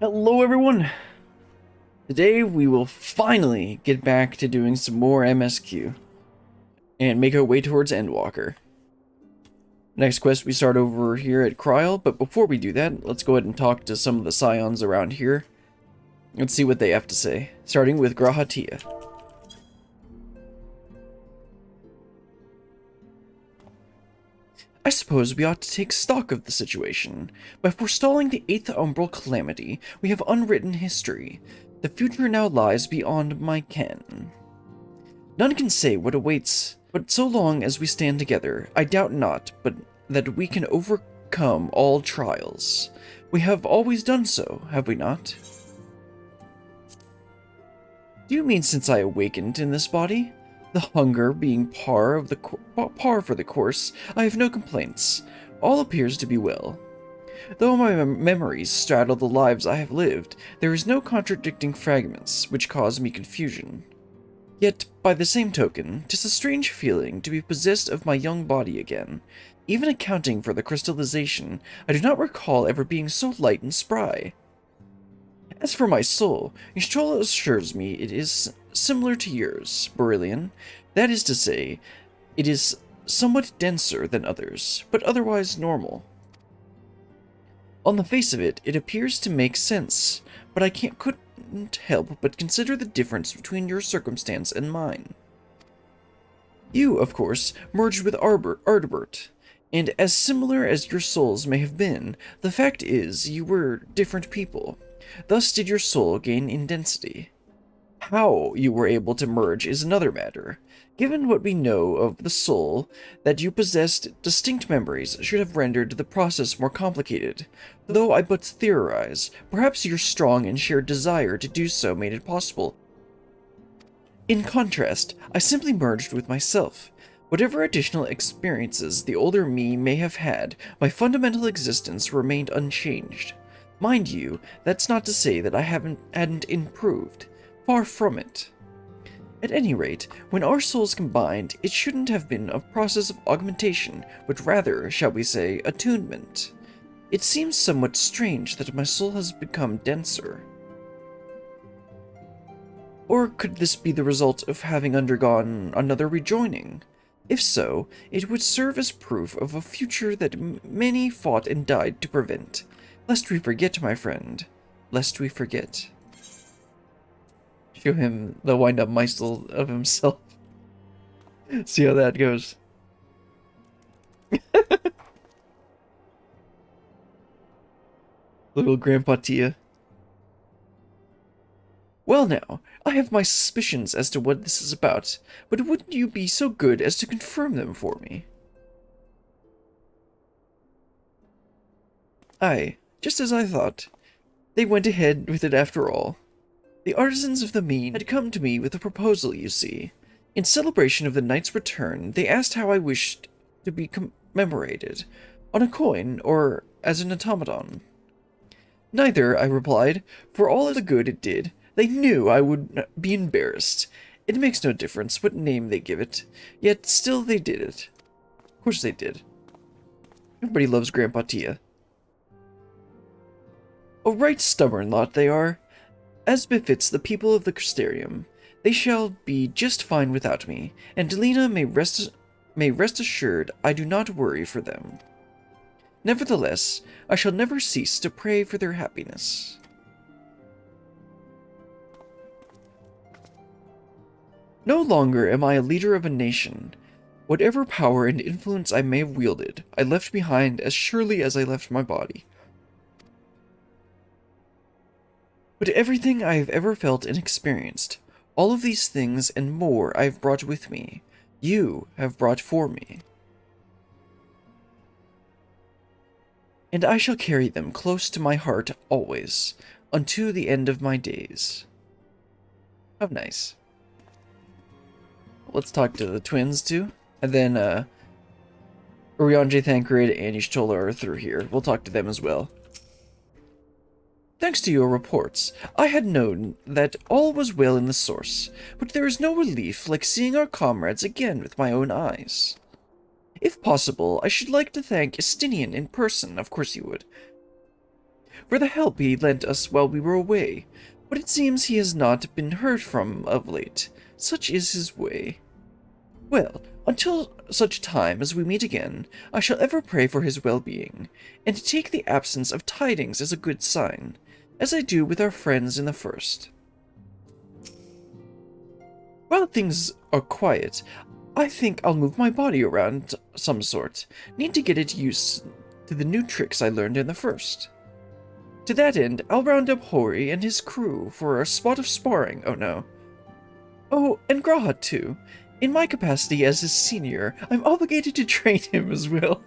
Hello everyone! Today we will finally get back to doing some more MSQ and make our way towards Endwalker. Next quest we start over here at Kryl, but before we do that, let's go ahead and talk to some of the Scions around here. Let's see what they have to say, starting with Grahatia. I suppose we ought to take stock of the situation. By forestalling the 8th Umbral Calamity, we have unwritten history. The future now lies beyond my ken. None can say what awaits, but so long as we stand together, I doubt not but that we can overcome all trials. We have always done so, have we not? Do you mean since I awakened in this body? The hunger being par for the course, I have no complaints. All appears to be well. Though my memories straddle the lives I have lived, there is no contradicting fragments which cause me confusion. Yet, by the same token, 'tis a strange feeling to be possessed of my young body again. Even accounting for the crystallization, I do not recall ever being so light and spry. As for my soul, Y'shtola assures me it is similar to yours, Beryllian. That is to say, it is somewhat denser than others, but otherwise normal. On the face of it, it appears to make sense, but I couldn't help but consider the difference between your circumstance and mine. You, of course, merged with Ardebert, and as similar as your souls may have been, the fact is you were different people. Thus did your soul gain in density. How you were able to merge is another matter. Given what we know of the soul, that you possessed distinct memories should have rendered the process more complicated. Though I but theorize, perhaps your strong and shared desire to do so made it possible. In contrast, I simply merged with myself. Whatever additional experiences the older me may have had, my fundamental existence remained unchanged. Mind you, that's not to say that I hadn't improved. Far from it. At any rate, when our souls combined, it shouldn't have been a process of augmentation, but rather, shall we say, attunement. It seems somewhat strange that my soul has become denser. Or could this be the result of having undergone another rejoining? If so, it would serve as proof of a future that many fought and died to prevent. Lest we forget, my friend. Lest we forget. Show him the wind-up Meisel of himself. See how that goes. Little Grandpa Tia. Well now, I have my suspicions as to what this is about, but wouldn't you be so good as to confirm them for me? Aye, just as I thought. They went ahead with it after all. The artisans of the mean had come to me with a proposal, you see. In celebration of the knight's return, they asked how I wished to be commemorated, on a coin or as an automaton. Neither, I replied, for all of the good it did. They knew I would be embarrassed. It makes no difference what name they give it, yet still they did it. Of course they did. Everybody loves Grandpa Tia. A right stubborn lot they are. As befits the people of the Crystarium, they shall be just fine without me, and Delina may rest assured I do not worry for them. Nevertheless, I shall never cease to pray for their happiness. No longer am I a leader of a nation. Whatever power and influence I may have wielded, I left behind as surely as I left my body. But everything I have ever felt and experienced, all of these things and more I have brought with me, you have brought for me. And I shall carry them close to my heart always, unto the end of my days. How nice. Let's talk to the twins too, and then Urianger, Thancred, and Y'shtola are through here. We'll talk to them as well. Thanks to your reports, I had known that all was well in the source, but there is no relief like seeing our comrades again with my own eyes. If possible, I should like to thank Estinian in person, of course you would. for the help he lent us while we were away, but it seems he has not been heard from of late. Such is his way. Well, until such time as we meet again, I shall ever pray for his well-being, and take the absence of tidings as a good sign, as I do with our friends in the first. While things are quiet, I think I'll move my body around some sort. Need to get it used to the new tricks I learned in the first. To that end, I'll round up Hori and his crew for a spot of sparring, oh no. Oh, and Grahat too. In my capacity as his senior, I'm obligated to train him as well.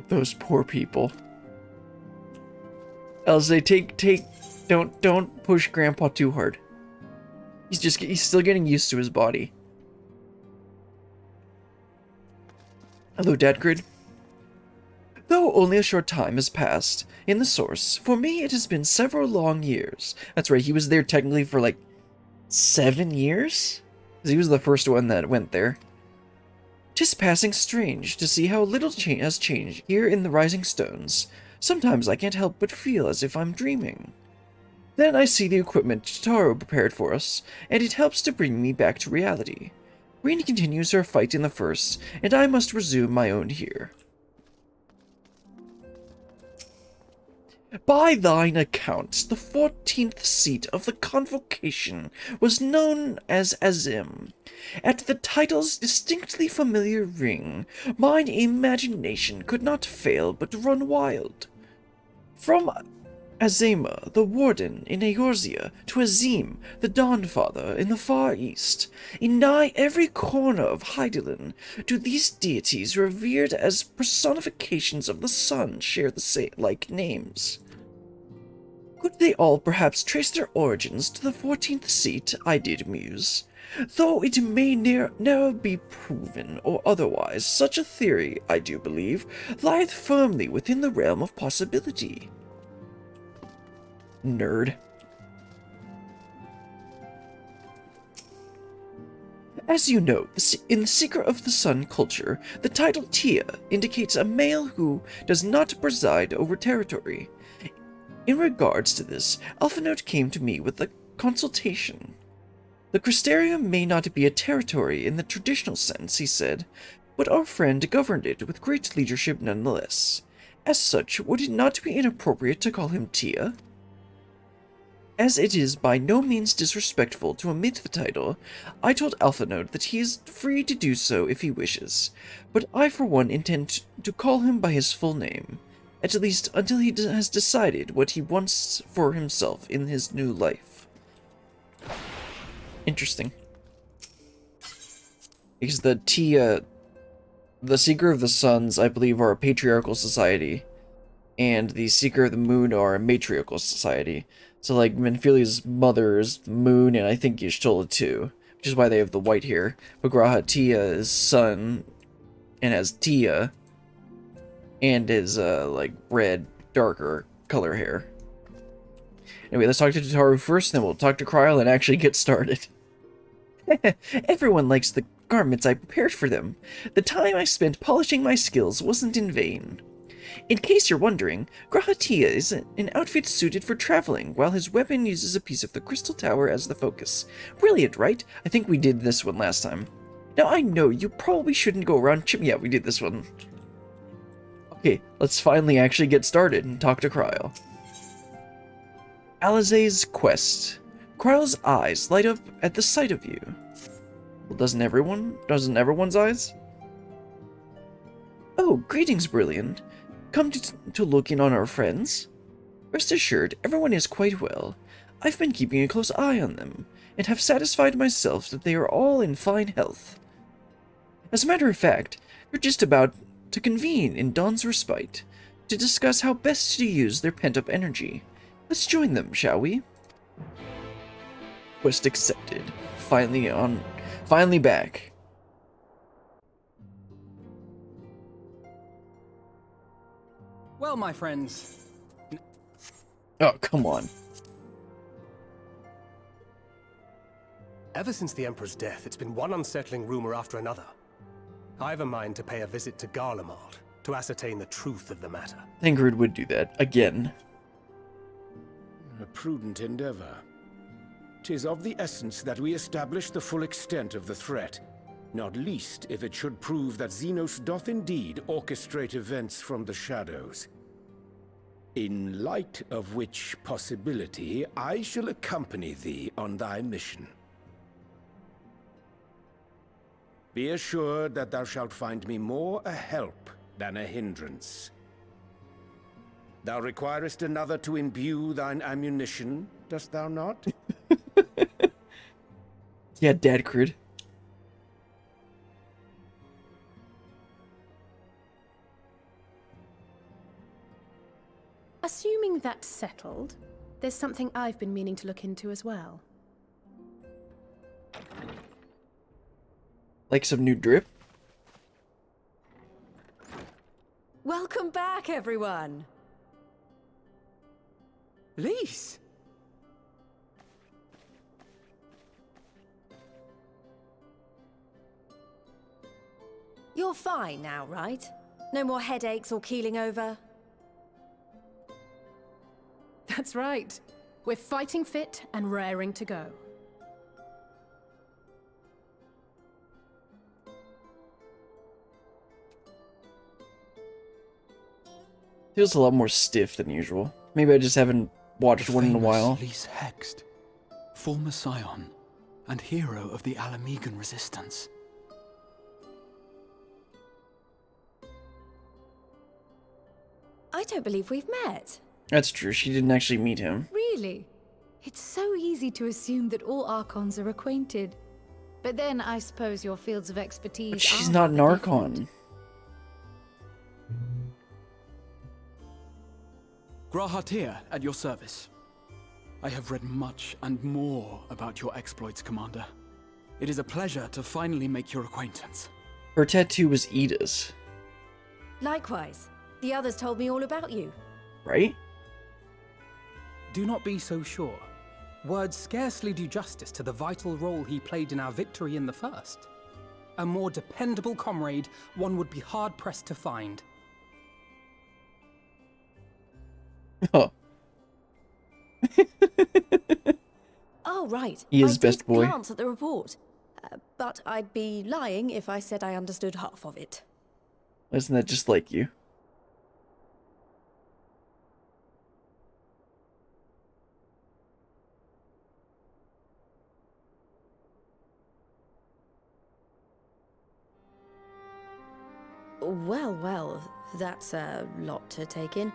Those poor people. I'll say, don't push Grandpa too hard. He's still getting used to his body. Hello, Dadgrid. Though only a short time has passed in the source, for me it has been several long years. That's right, he was there technically for like 7 years? Because he was the first one that went there. 'Tis passing strange to see how little has changed here in the Rising Stones. Sometimes I can't help but feel as if I'm dreaming. Then I see the equipment Taro prepared for us, and it helps to bring me back to reality. Reen continues her fight in the first, and I must resume my own here. By thine accounts, the 14th seat of the convocation was known as Azim. At the title's distinctly familiar ring, mine imagination could not fail but run wild. From Azema, the warden in Eorzea, to Azim, the Dawnfather in the far east, in nigh every corner of Hydaelyn, do these deities revered as personifications of the sun share the like names. Could they all perhaps trace their origins to the 14th seat, I did muse. Though it may never be proven or otherwise, such a theory, I do believe, lieth firmly within the realm of possibility. Nerd. As you know, in the Secret of the Sun culture, the title Tia indicates a male who does not preside over territory. In regards to this, Alphinote came to me with a consultation. The Crystarium may not be a territory in the traditional sense, he said, but our friend governed it with great leadership nonetheless. As such, would it not be inappropriate to call him Tia? As it is by no means disrespectful to omit the title, I told Alphinote that he is free to do so if he wishes, but I for one intend to call him by his full name. At least until he has decided what he wants for himself in his new life. Interesting. Because the Seeker of the Suns, I believe, are a patriarchal society, and the Seeker of the Moon are a matriarchal society. So, like, Menphilia's mother is the Moon, and I think Y'shtola too, which is why they have the white hair. But Graha Tia is Sun, and has Tia, and is, like, red, darker color hair. Anyway, let's talk to Tataru first, then we'll talk to Kryl and actually get started. Everyone likes the garments I prepared for them. The time I spent polishing my skills wasn't in vain. In case you're wondering, Graha Tia is an outfit suited for traveling, while his weapon uses a piece of the Crystal Tower as the focus. Brilliant, right? I think we did this one last time. Now, I know you probably shouldn't go around yeah, we did this one. Okay, let's finally actually get started and talk to Kryl. Alizé's quest. Kryl's eyes light up at the sight of you. Well, doesn't everyone's eyes? Oh, greetings, Brilliant. Come to look in on our friends? Rest assured, everyone is quite well. I've been keeping a close eye on them, and have satisfied myself that they are all in fine health. As a matter of fact, they're just about to convene in Dawn's Respite, to discuss how best to use their pent-up energy. Let's join them, shall we? Quest accepted. Finally back. Well, my friends... Oh, come on. Ever since the Emperor's death, it's been one unsettling rumor after another. I've a mind to pay a visit to Garlemald. to ascertain the truth of the matter. Ingrid would do that. Again. A prudent endeavor. 'Tis of the essence that we establish the full extent of the threat, not least if it should prove that Xenos doth indeed orchestrate events from the shadows. In light of which possibility, I shall accompany thee on thy mission. Be assured that thou shalt find me more a help than a hindrance. Thou requirest another to imbue thine ammunition, dost thou not? Yeah, Dad crude. Assuming that's settled, there's something I've been meaning to look into as well. Like some new drip? Welcome back, everyone! Lise! You're fine now, right? No more headaches or keeling over? That's right. We're fighting fit and raring to go. Feels a lot more stiff than usual. Maybe I just haven't watched one in a while. Lise Hext, former scion and hero of the Allagans resistance. I don't believe we've met. That's true, she didn't actually meet him. Really? It's so easy to assume that all Archons are acquainted. But then I suppose your fields of expertise But she's are not an rather Archon. different. Grahatir, at your service. I have read much and more about your exploits, Commander. It is a pleasure to finally make your acquaintance. Her tattoo was Ida's, Likewise. The others told me all about you. right? Do not be so sure. Words scarcely do justice to the vital role he played in our victory in the first. A more dependable comrade one would be hard-pressed to find. Oh. Oh, right. He is I best did boy. glance at the report. But I'd be lying if I said I understood half of it. Isn't that just like you? Well, well, that's a lot to take in.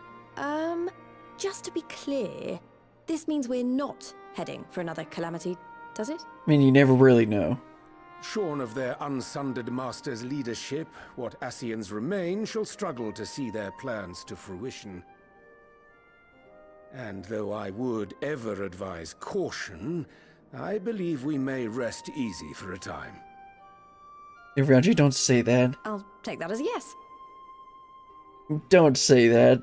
Just to be clear, this means we're not heading for another calamity, does it? I mean, you never really know. Shorn of their unsundered master's leadership, what Ascians remain shall struggle to see their plans to fruition. And though I would ever advise caution, I believe we may rest easy for a time. Iraji, don't say that. I'll take that as a yes. Don't say that.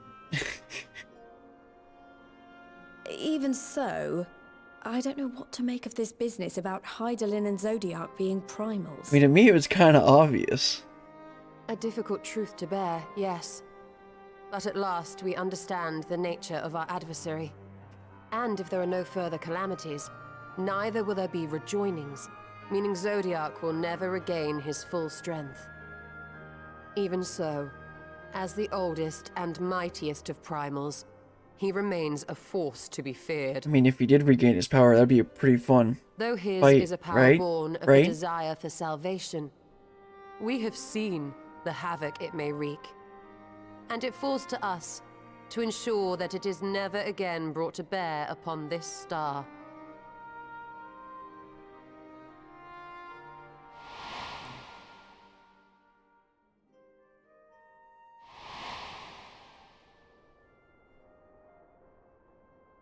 Even so, I don't know what to make of this business about Hydaelyn and Zodiac being primals. I mean, to me, it was kind of obvious. A difficult truth to bear, yes. But at last we understand the nature of our adversary. And if there are no further calamities, neither will there be rejoinings, meaning Zodiac will never regain his full strength. Even so, as the oldest and mightiest of primals, he remains a force to be feared. I mean, if he did regain his power, that'd be pretty fun. Though his Fight, is a power right? born of Right? the desire for salvation, we have seen the havoc it may wreak. And it falls to us to ensure that it is never again brought to bear upon this star.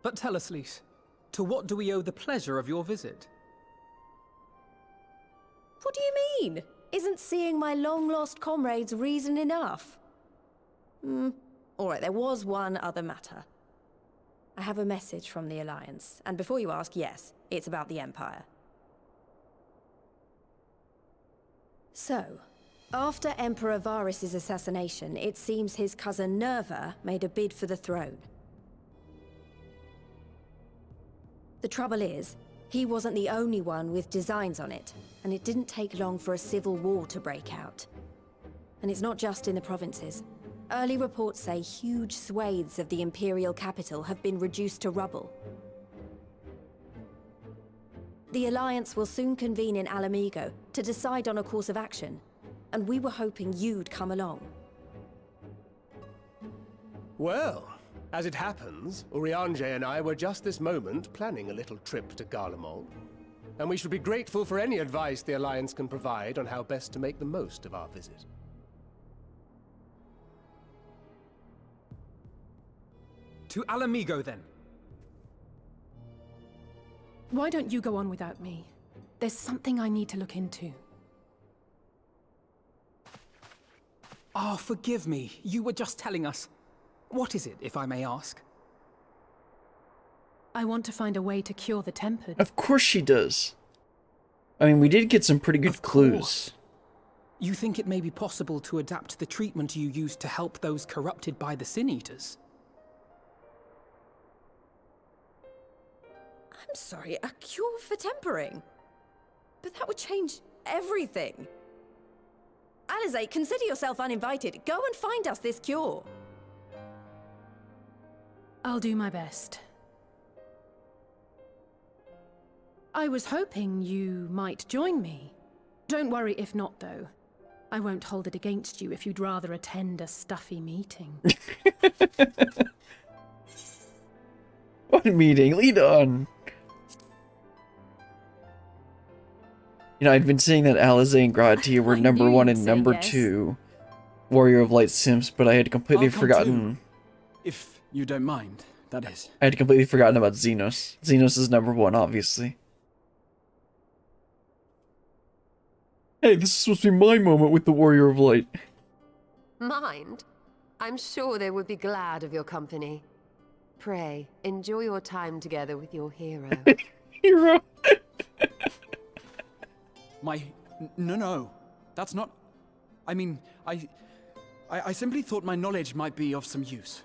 But tell us, Lise, to what do we owe the pleasure of your visit? What do you mean? Isn't seeing my long-lost comrades reason enough? Alright, there was one other matter. I have a message from the Alliance, and before you ask, yes, it's about the Empire. So, After Emperor Varys' assassination, it seems his cousin Nerva made a bid for the throne. The trouble is, he wasn't the only one with designs on it, and it didn't take long for a civil war to break out. And it's not just in the provinces. Early reports say huge swathes of the imperial capital have been reduced to rubble. The Alliance will soon convene in Alamigo to decide on a course of action, and we were hoping you'd come along. Well, as it happens, Urianger and I were just this moment planning a little trip to Garlemald, and we should be grateful for any advice the Alliance can provide on how best to make the most of our visit. To Alamigo, then. Why don't you go on without me? There's something I need to look into. Oh, forgive me. You were just telling us. What is it, if I may ask? I want to find a way to cure the tempered. Of course she does. I mean, we did get some pretty good clues. You think it may be possible to adapt the treatment you used to help those corrupted by the Sin Eaters? I'm sorry, a cure for tempering? But that would change everything. Alizé, consider yourself uninvited. Go and find us this cure. I'll do my best. I was hoping you might join me. Don't worry if not, though. I won't hold it against you if you'd rather attend a stuffy meeting. What meeting? Lead on! You know, I'd been saying that Alizé and Gratia were number 1 and number 2 Warrior of Light Simps, but I had completely forgotten. If you don't mind, that is. I had completely forgotten about Xenos. Xenos is number 1, obviously. Hey, this is supposed to be my moment with the Warrior of Light. Mind? I'm sure they would be glad of your company. Pray, enjoy your time together with your hero. Hero? No. That's not... I mean, I simply thought my knowledge might be of some use.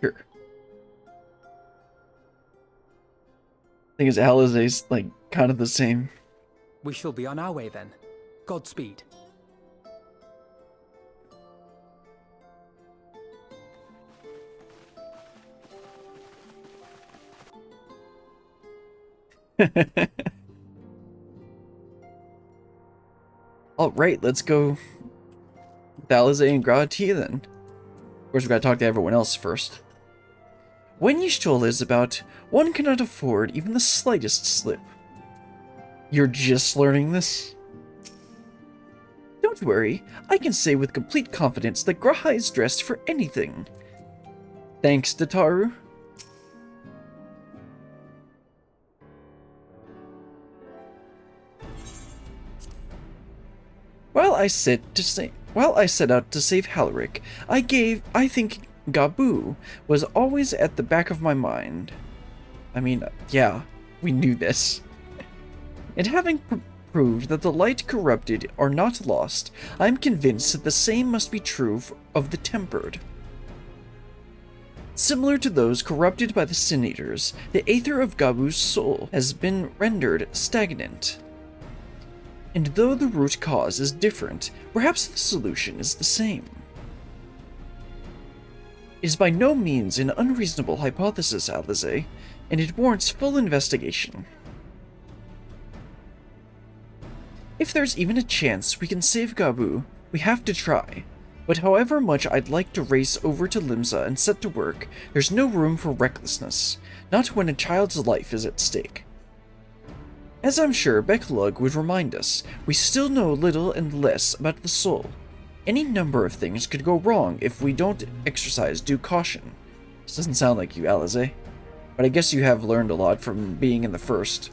Sure. Thing is, Alizé's, like, kind of the same. We shall be on our way, then. Godspeed. Alright, let's go with Alizé and Gratia then. Of course, we gotta talk to everyone else first. When Yishtol is about, one cannot afford even the slightest slip. You're just learning this? Don't worry, I can say with complete confidence that Graha is dressed for anything. Thanks, Dataru. While I set out to save Halric, I think Gabu was always at the back of my mind. I mean, yeah, we knew this. And having proved that the light corrupted are not lost, I'm convinced that the same must be true of the tempered. Similar to those corrupted by the Sin Eaters, the aether of Gabu's soul has been rendered stagnant. And though the root cause is different, perhaps the solution is the same. It is by no means an unreasonable hypothesis, Alizé, and it warrants full investigation. If there's even a chance we can save Gabu, we have to try. But however much I'd like to race over to Limsa and set to work, there's no room for recklessness, not when a child's life is at stake. As I'm sure Beklug would remind us, we still know little and less about the soul. Any number of things could go wrong if we don't exercise due caution. This doesn't sound like you, Alizé, but I guess you have learned a lot from being in the first.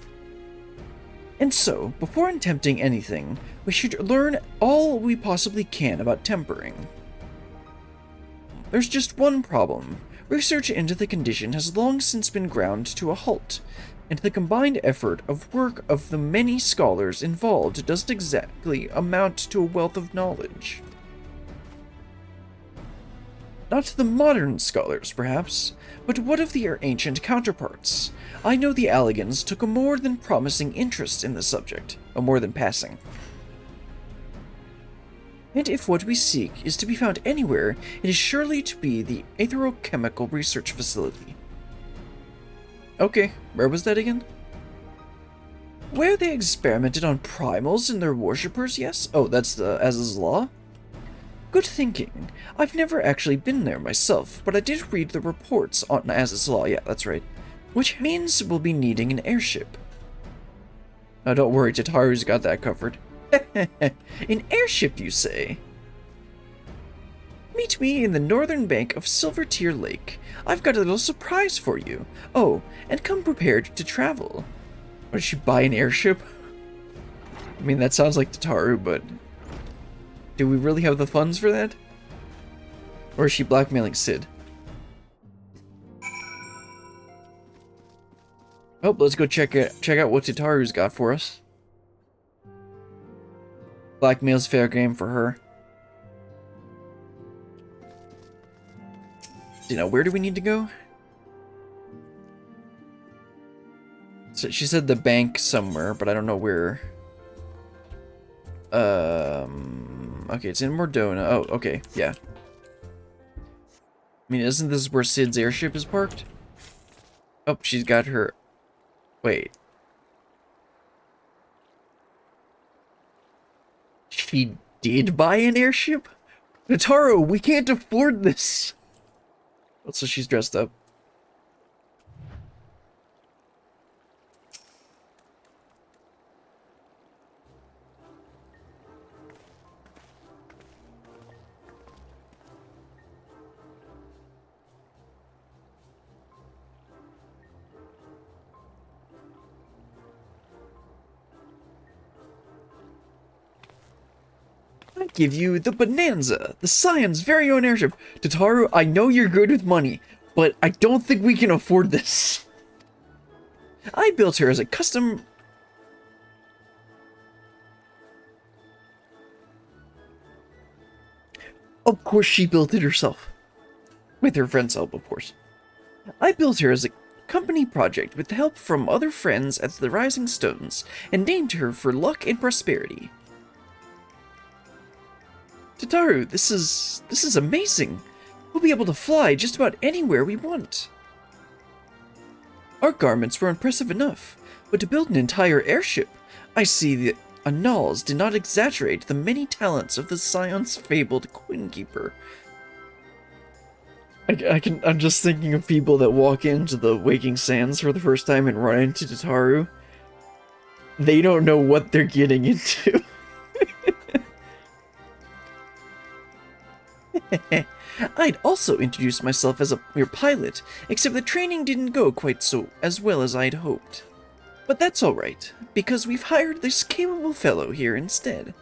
And so, before attempting anything, we should learn all we possibly can about tempering. There's just one problem. Research into the condition has long since been ground to a halt. and the combined effort of work of the many scholars involved doesn't exactly amount to a wealth of knowledge. Not the modern scholars, perhaps, but what of their ancient counterparts? I know the Allagans took a more than promising interest in the subject, a more than passing. And if what we seek is to be found anywhere, it is surely to be the Aetherochemical Research Facility. Okay, where was that again? Where they experimented on primals and their worshippers, yes? Oh, that's the Az's Law? Good thinking. I've never actually been there myself, but I did read the reports on Az's Law, yeah, that's right. Which means we'll be needing an airship. Oh, don't worry, Tataru's got that covered. An airship, you say? Meet me in the northern bank of Silvertear Lake. I've got a little surprise for you. Oh, and come prepared to travel. What, did she buy an airship? I mean, that sounds like Tataru, but... do we really have the funds for that? Or is she blackmailing Sid? Oh, let's go check out what Tataru's got for us. Blackmail's fair game for her. You know, where do we need to go? So she said the bank somewhere, but I don't know where. Okay, it's in Mordona. Oh, okay, yeah. I mean, isn't this where Sid's airship is parked? Oh, she's got her... wait. She did buy an airship? Notaro, we can't afford this! So she's dressed up. I give you the Bonanza, the Scion's very own airship. Tataru, I know you're good with money, but I don't think we can afford this. I built her as a custom... Of course she built it herself. With her friend's help, of course. I built her as a company project with the help from other friends at the Rising Stones, and named her for luck and prosperity. Tataru, this is amazing. We'll be able to fly just about anywhere we want. Our garments were impressive enough, but to build an entire airship, I see the annals did not exaggerate the many talents of the Scion's fabled Quinkeeper. I'm just thinking of people that walk into the Waking Sands for the first time and run into Tataru. They don't know what they're getting into. I'd also introduced myself as your pilot, except the training didn't go quite so as well as I'd hoped. But that's alright, because we've hired this capable fellow here instead.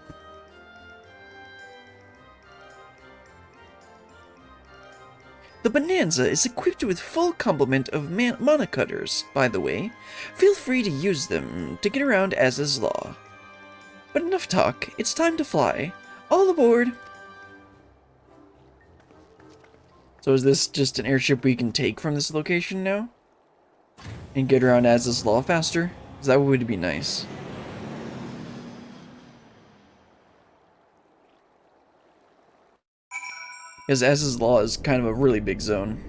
The Bonanza is equipped with full complement of monocutters, by the way. Feel free to use them to get around as is law. But enough talk, it's time to fly. All aboard! So is this just an airship we can take from this location now? And get around Az's Law faster? Because that would be nice. Because Az's Law is kind of a really big zone.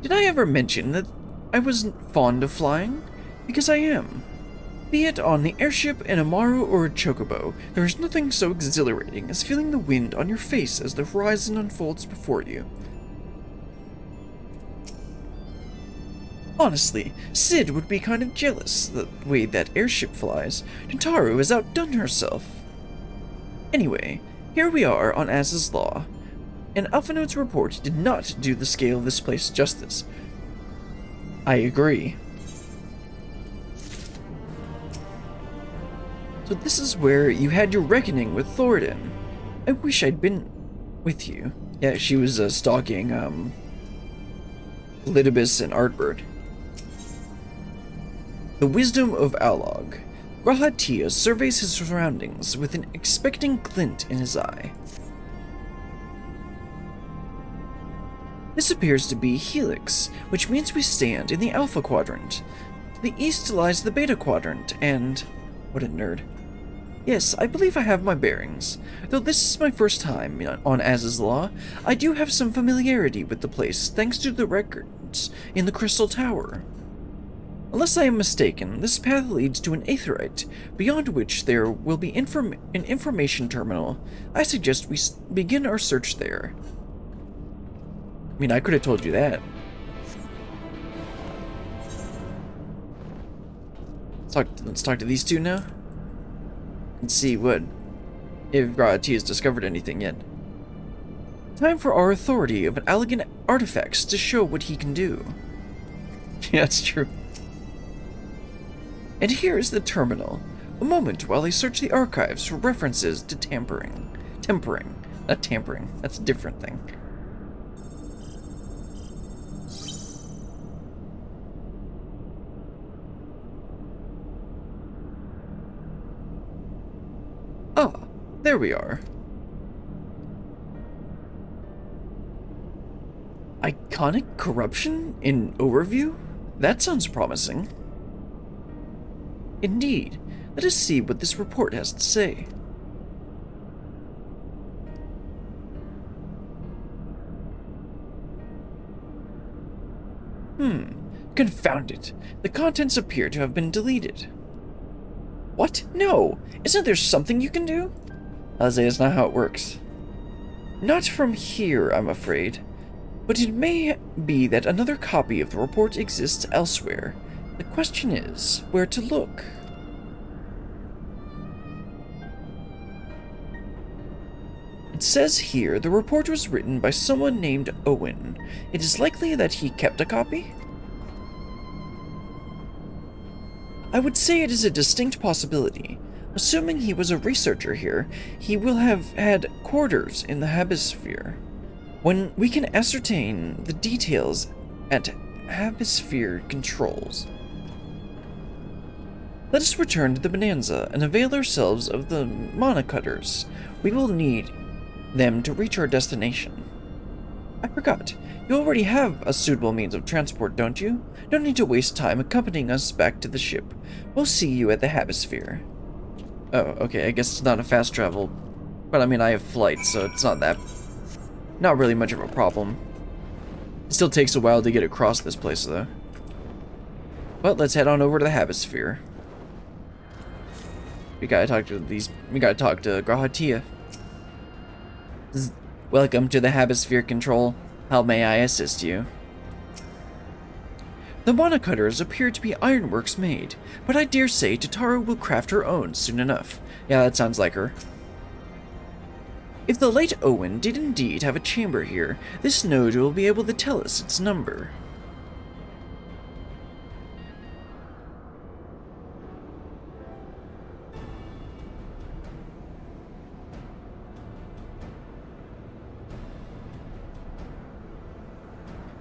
Did I ever mention that I wasn't fond of flying? Because I am. Be it on the airship, an Amaru, or a chocobo, there is nothing so exhilarating as feeling the wind on your face as the horizon unfolds before you. Honestly, Sid would be kind of jealous the way that airship flies. Tataru has outdone herself. Anyway, here we are on Az's Law, and Alphanote's report did not do the scale of this place justice. I agree. So this is where you had your reckoning with Thoradin. I wish I'd been with you. Yeah, she was stalking Litibus and Artbird. The wisdom of Allag. Grahatia surveys his surroundings with an expectant glint in his eye. This appears to be Helix, which means we stand in the Alpha Quadrant. To the east lies the Beta Quadrant, and... what a nerd. Yes, I believe I have my bearings. Though this is my first time on Az's Law, I do have some familiarity with the place thanks to the records in the Crystal Tower. Unless I am mistaken, this path leads to an aetheryte, beyond which there will be an information terminal. I suggest we begin our search there. I mean, I could have told you that. Let's talk to these two now. And see if Grahatia has discovered anything yet. Time for our authority of an Allagan artifacts to show what he can do. Yeah, that's true. And here is the terminal. A moment while I search the archives for references to tampering. Not tampering. That's a different thing. Ah, there we are. Iconic corruption in overview? That sounds promising. Indeed. Let us see what this report has to say. Confound it. The contents appear to have been deleted. What? No! Isn't there something you can do? Isaiah, it's not how it works. Not from here, I'm afraid. But it may be that another copy of the report exists elsewhere. The question is, where to look? It says here the report was written by someone named Owen. It is likely that he kept a copy? I would say it is a distinct possibility. Assuming he was a researcher here, he will have had quarters in the Habisphere. When we can ascertain the details at Habisphere controls. Let us return to the Bonanza and avail ourselves of the monocutters. We will need them to reach our destination. I forgot. You already have a suitable means of transport, don't you? No need to waste time accompanying us back to the ship. We'll see you at the Habisphere. Oh, okay, I guess it's not a fast travel. But I mean, I have flight, so it's not really much of a problem. It still takes a while to get across this place, though. But let's head on over to the Habisphere. We gotta talk to Grahatia. Welcome to the Habisphere Control. How may I assist you? The monocutters appear to be ironworks made, but I dare say Tataru will craft her own soon enough. Yeah, that sounds like her. If the late Owen did indeed have a chamber here, this node will be able to tell us its number.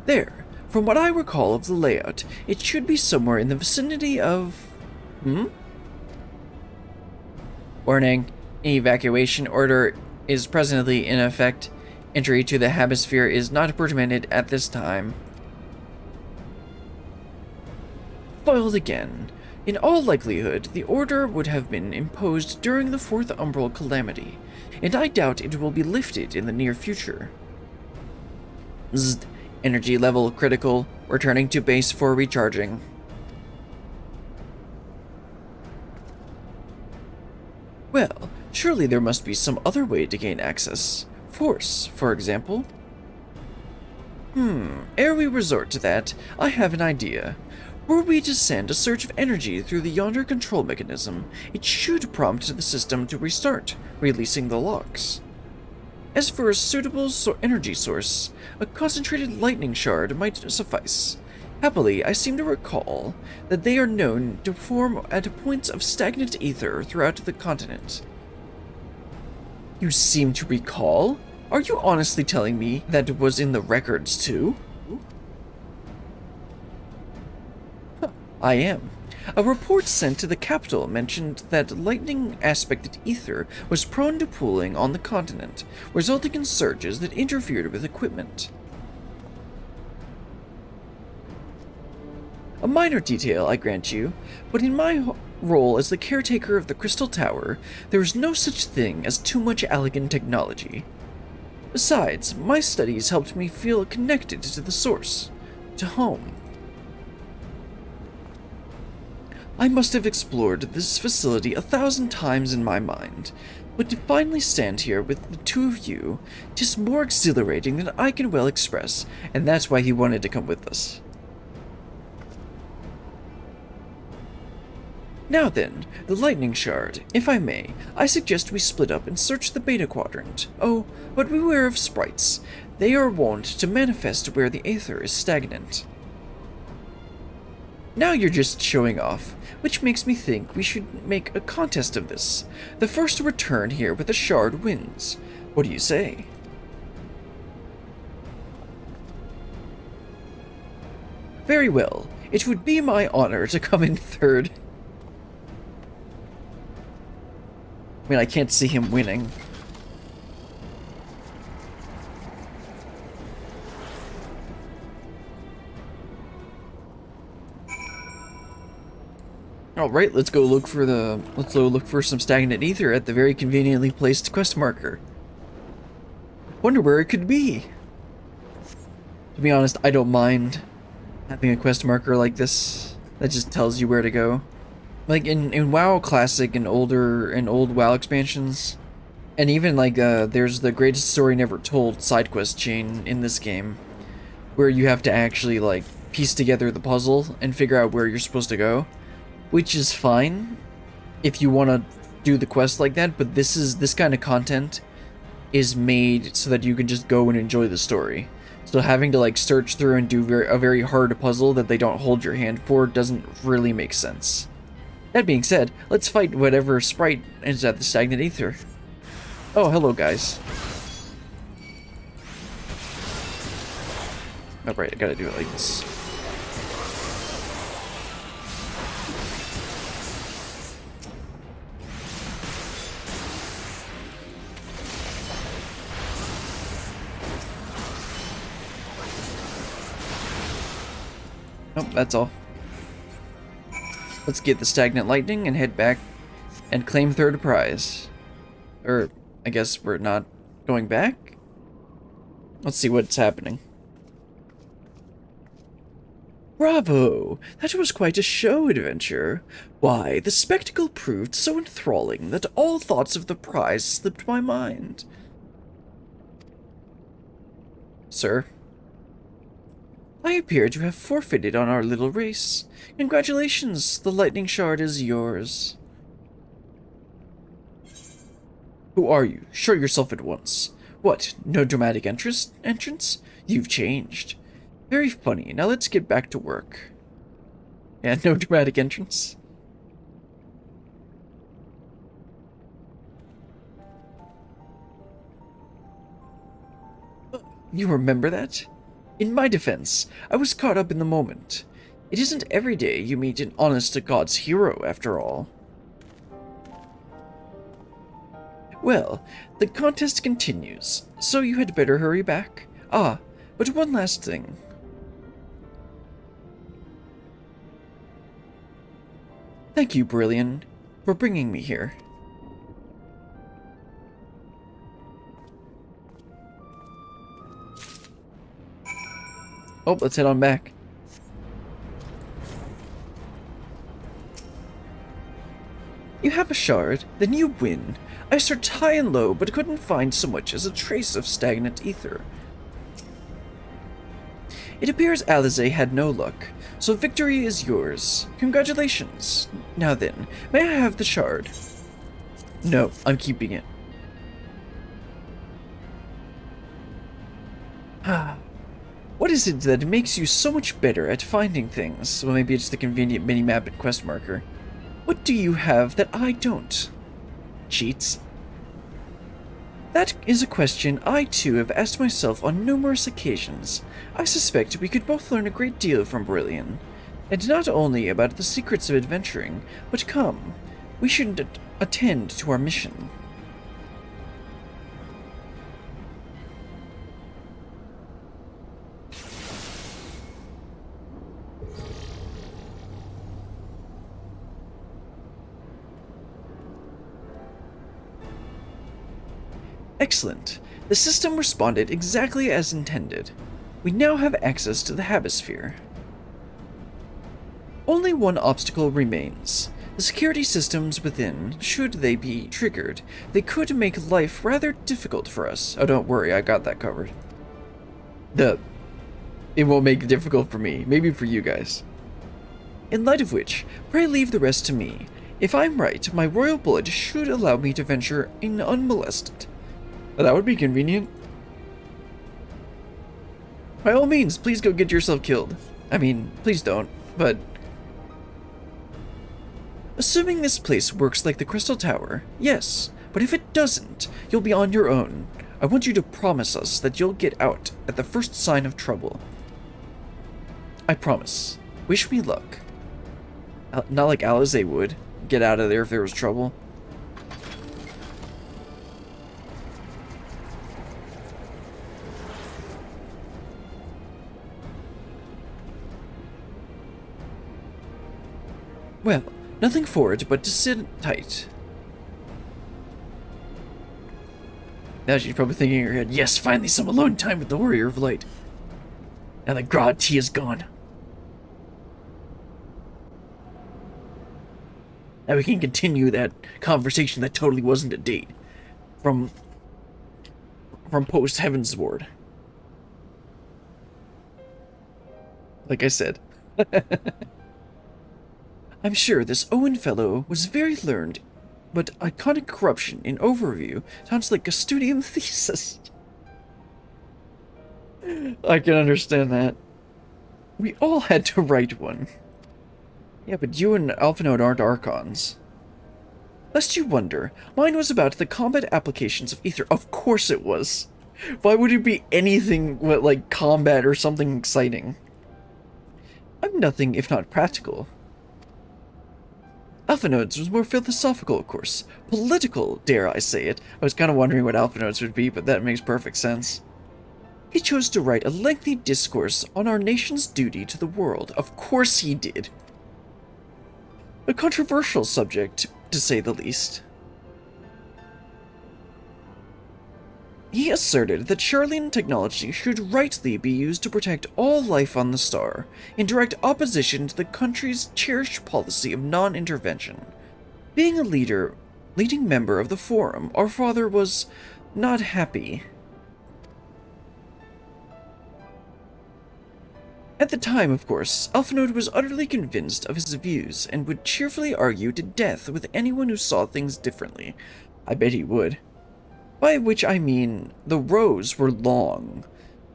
There. From what I recall of the layout, it should be somewhere in the vicinity of... Warning. Evacuation order is presently in effect. Entry to the Habisphere is not permitted at this time. Foiled again. In all likelihood, the order would have been imposed during the Fourth Umbral Calamity, and I doubt it will be lifted in the near future. Zzz. Energy level critical. Returning to base for recharging. Well, surely there must be some other way to gain access. Force, for example. Ere we resort to that, I have an idea. Were we to send a surge of energy through the yonder control mechanism, it should prompt the system to restart, releasing the locks. As for a suitable energy source, a concentrated lightning shard might suffice. Happily, I seem to recall that they are known to form at points of stagnant ether throughout the continent. You seem to recall? Are you honestly telling me that it was in the records too? I am. A report sent to the capital mentioned that lightning-aspected ether was prone to pooling on the continent, resulting in surges that interfered with equipment. A minor detail, I grant you, but in my role as the caretaker of the Crystal Tower, there is no such thing as too much Allagan technology. Besides, my studies helped me feel connected to the source, to home. I must have explored this facility 1,000 times in my mind, but to finally stand here with the two of you, 'tis more exhilarating than I can well express, and that's why he wanted to come with us. Now then, the lightning shard. If I may, I suggest we split up and search the beta quadrant. Oh, but beware of sprites. They are wont to manifest where the aether is stagnant. Now you're just showing off, which makes me think we should make a contest of this. The first to return here with a shard wins. What do you say? Very well. It would be my honor to come in third. I mean, I can't see him winning. Alright, let's go look for some stagnant ether at the very conveniently placed quest marker. Wonder where it could be. To be honest, I don't mind having a quest marker like this that just tells you where to go. Like in WoW Classic and old WoW expansions, and even like there's the Greatest Story Never Told side quest chain in this game, where you have to actually like piece together the puzzle and figure out where you're supposed to go. Which is fine if you want to do the quest like that, but this kind of content is made so that you can just go and enjoy the story. So having to like search through and do a very hard puzzle that they don't hold your hand for doesn't really make sense. That being said, let's fight whatever sprite is at the stagnant ether. Oh, hello guys. Oh right, I gotta do it like this. Nope, that's all. Let's get the stagnant lightning and head back and claim third prize. Or, I guess we're not going back? Let's see what's happening. Bravo! That was quite a show adventure. Why, the spectacle proved so enthralling that all thoughts of the prize slipped my mind. Sir? I appear to have forfeited on our little race. Congratulations, the lightning shard is yours. Who are you? Show yourself at once. What, no dramatic entrance? You've changed. Very funny. Now let's get back to work. Yeah, no dramatic entrance. You remember that? In my defense, I was caught up in the moment. It isn't every day you meet an honest-to-God's hero, after all. Well, the contest continues, so you had better hurry back. Ah, but one last thing. Thank you, Brilliant, for bringing me here. Oh, let's head on back. You have a shard, then you win. I searched high and low, but couldn't find so much as a trace of stagnant ether. It appears Alize had no luck, so victory is yours. Congratulations. Now then, may I have the shard? No, I'm keeping it. What is it that makes you so much better at finding things? Well, maybe it's the convenient mini-map and quest marker. What do you have that I don't? Cheats? That is a question I too have asked myself on numerous occasions. I suspect we could both learn a great deal from Brilliant. And not only about the secrets of adventuring, but come, we should attend to our mission. Excellent. The system responded exactly as intended. We now have access to the Habisphere. Only one obstacle remains. The security systems within, should they be triggered, they could make life rather difficult for us. Oh, don't worry, I got that covered. It won't make it difficult for me, maybe for you guys. In light of which, pray leave the rest to me. If I'm right, my royal blood should allow me to venture in unmolested. That would be convenient. By all means, please go get yourself killed. I mean, please don't, but... Assuming this place works like the Crystal Tower, yes, but if it doesn't, you'll be on your own. I want you to promise us that you'll get out at the first sign of trouble. I promise. Wish me luck. Not like Alize would. Get out of there if there was trouble. Well, nothing for it but to sit tight. Now she's probably thinking in her head, yes, finally some alone time with the Warrior of Light. Now that Grod tea is gone. Now we can continue that conversation that totally wasn't a date. From post Heaven's Ward. Like I said. I'm sure this Owen fellow was very learned, but iconic corruption in overview sounds like a studium thesis. I can understand that. We all had to write one. Yeah, but you and Alphinaud aren't Archons. Lest you wonder, mine was about the combat applications of Ether. Of course it was. Why would it be anything like combat or something exciting? I'm nothing if not practical. Alphinaud's was more philosophical, of course. Political, dare I say it. I was kind of wondering what Alphinaud's would be, but that makes perfect sense. He chose to write a lengthy discourse on our nation's duty to the world. Of course he did. A controversial subject, to say the least. He asserted that Charlian technology should rightly be used to protect all life on the star, in direct opposition to the country's cherished policy of non-intervention. Being a leading member of the Forum, our father was not happy. At the time, of course, Alphinaud was utterly convinced of his views and would cheerfully argue to death with anyone who saw things differently. I bet he would. By which I mean, the rows were long.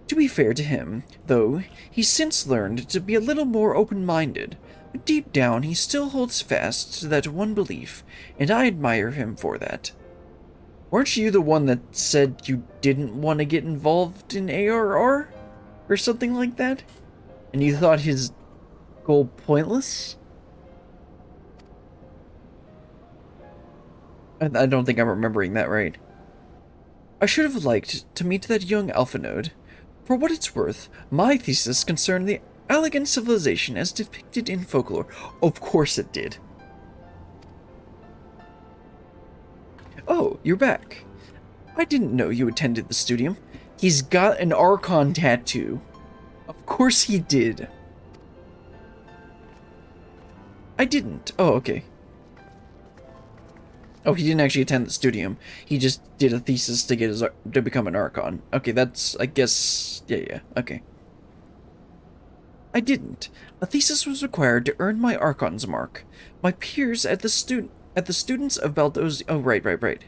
To be fair to him, though, he's since learned to be a little more open-minded, but deep down he still holds fast to that one belief, and I admire him for that. Weren't you the one that said you didn't want to get involved in ARR? Or something like that? And you thought his goal pointless? I don't think I'm remembering that right. I should have liked to meet that young Alphinaud. For what it's worth, my thesis concerned the Allagan civilization as depicted in folklore. Of course it did. Oh, you're back. I didn't know you attended the studium. He's got an Archon tattoo. Of course he did. I didn't. Oh, okay. Oh, he didn't actually attend the studium. He just did a thesis to get to become an Archon. Okay, that's, I guess, yeah, okay. I didn't. A thesis was required to earn my Archon's mark. My peers at the students of Baldosian, oh, right.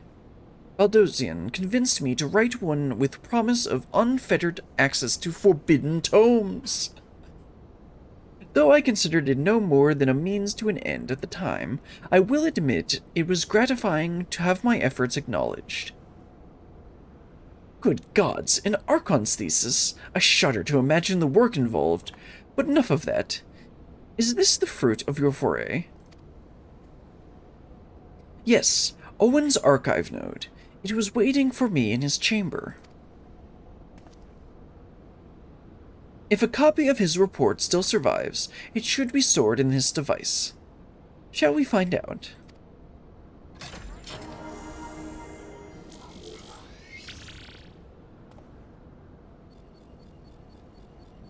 Baldosian convinced me to write one with promise of unfettered access to forbidden tomes. Though I considered it no more than a means to an end at the time, I will admit it was gratifying to have my efforts acknowledged. Good gods, an Archon's thesis! I shudder to imagine the work involved, but enough of that. Is this the fruit of your foray? Yes, Owen's archive node. It was waiting for me in his chamber. If a copy of his report still survives, it should be stored in this device. Shall we find out?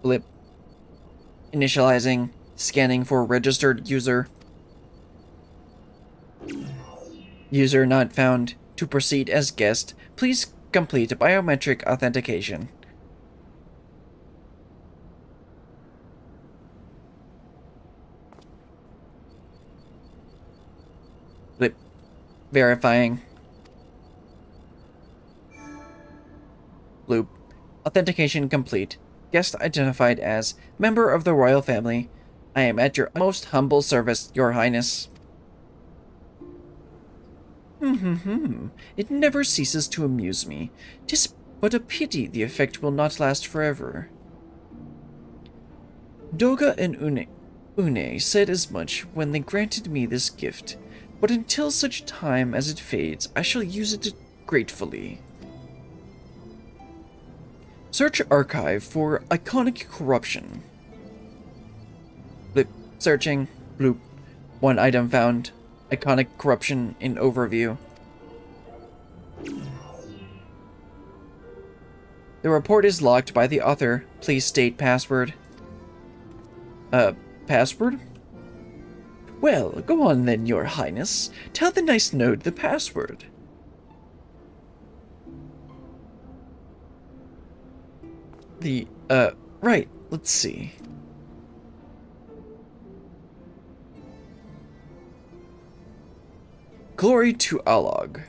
Blip. Initializing. Scanning for registered user. User not found. To proceed as guest, please complete biometric authentication. Blip. Verifying. Bloop. Authentication complete. Guest identified as member of the royal family. I am at your most humble service, Your Highness. It never ceases to amuse me. 'Tis but a pity the effect will not last forever. Doga and Une said as much when they granted me this gift, but until such time as it fades, I shall use it gratefully. Search archive for iconic corruption. Blip. Searching. Bloop. One item found. Iconic corruption in overview. The report is locked by the author. Please state password. Password? Well, go on then, Your Highness. Tell the nice node the password. Right, let's see. Glory to Allag.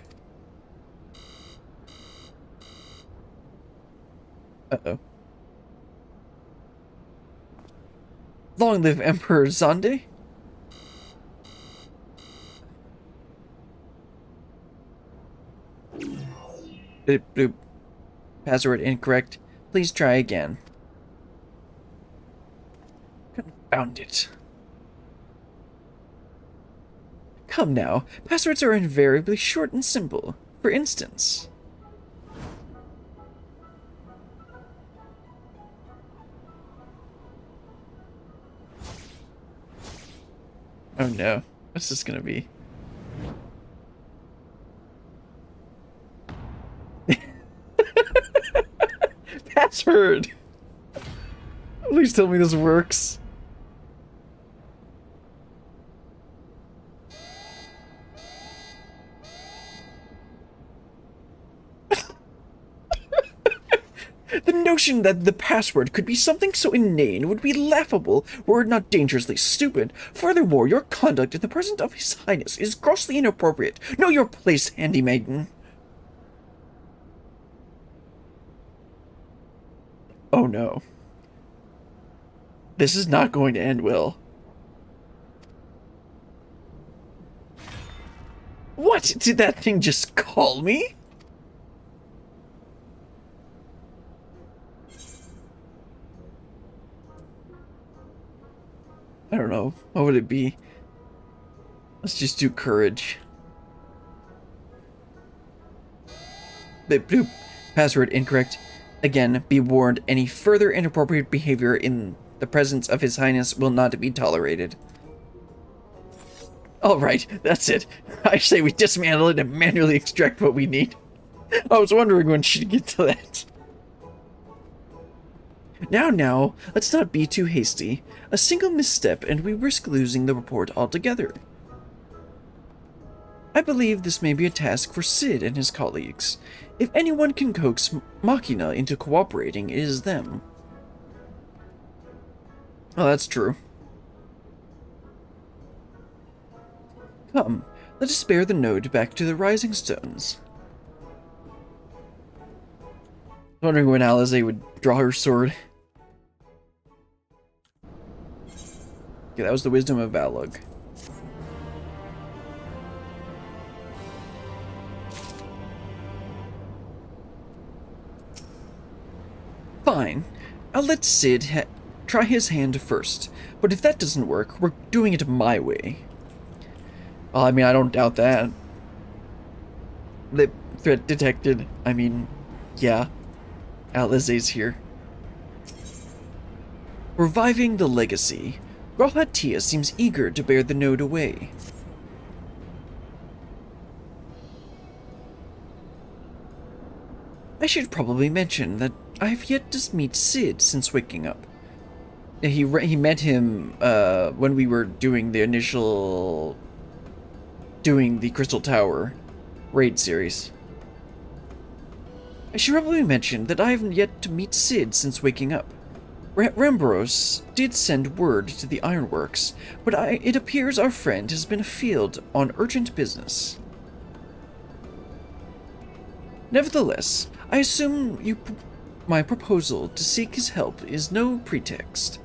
Uh-oh. Long live Emperor Zonde? Bloop, bloop. Password incorrect. Please try again. Confound it. Come now, passwords are invariably short and simple. For instance... Oh no, what's this gonna be? Password! Please tell me this works. The notion that the password could be something so inane would be laughable were it not dangerously stupid. Furthermore, your conduct in the presence of His Highness is grossly inappropriate. Know your place, handy maiden. Oh no. This is not going to end well. What? Did that thing just call me? I don't know. What would it be? Let's just do courage. Bloop, bloop. Password incorrect. Again, be warned, any further inappropriate behavior in the presence of His Highness will not be tolerated. Alright, that's it. I say we dismantle it and manually extract what we need. I was wondering when she'd get to that. Now, let's not be too hasty. A single misstep and we risk losing the report altogether. I believe this may be a task for Sid and his colleagues. If anyone can coax Machina into cooperating, it is them. Oh, that's true. Come, let us bear the node back to the Rising Stones. Wondering when Alize would draw her sword. Okay, that was the wisdom of Allag. Fine. I'll let Sid try his hand first. But if that doesn't work, we're doing it my way. Well, I mean, I don't doubt that. Threat detected. I mean, yeah. Alize's here. Reviving the legacy. Grawhatia seems eager to bear the node away. I should probably mention that I have yet to meet Sid since waking up. He met him when we were doing the initial... doing the Crystal Tower raid series. I should probably mention that I haven't yet to meet Sid since waking up. Rambros did send word to the Ironworks, but it appears our friend has been afield on urgent business. Nevertheless, I assume my proposal to seek his help is no pretext.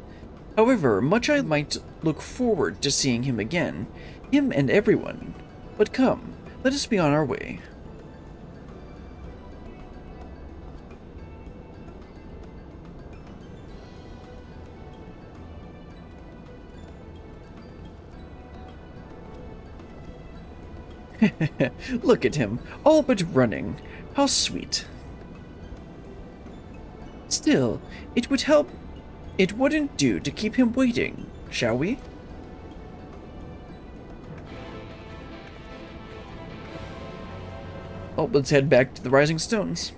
However, much I might look forward to seeing him again, him and everyone. But come, let us be on our way. Look at him, all but running. How sweet. Still, it would help. It wouldn't do to keep him waiting, shall we? Oh, let's head back to the Rising Stones.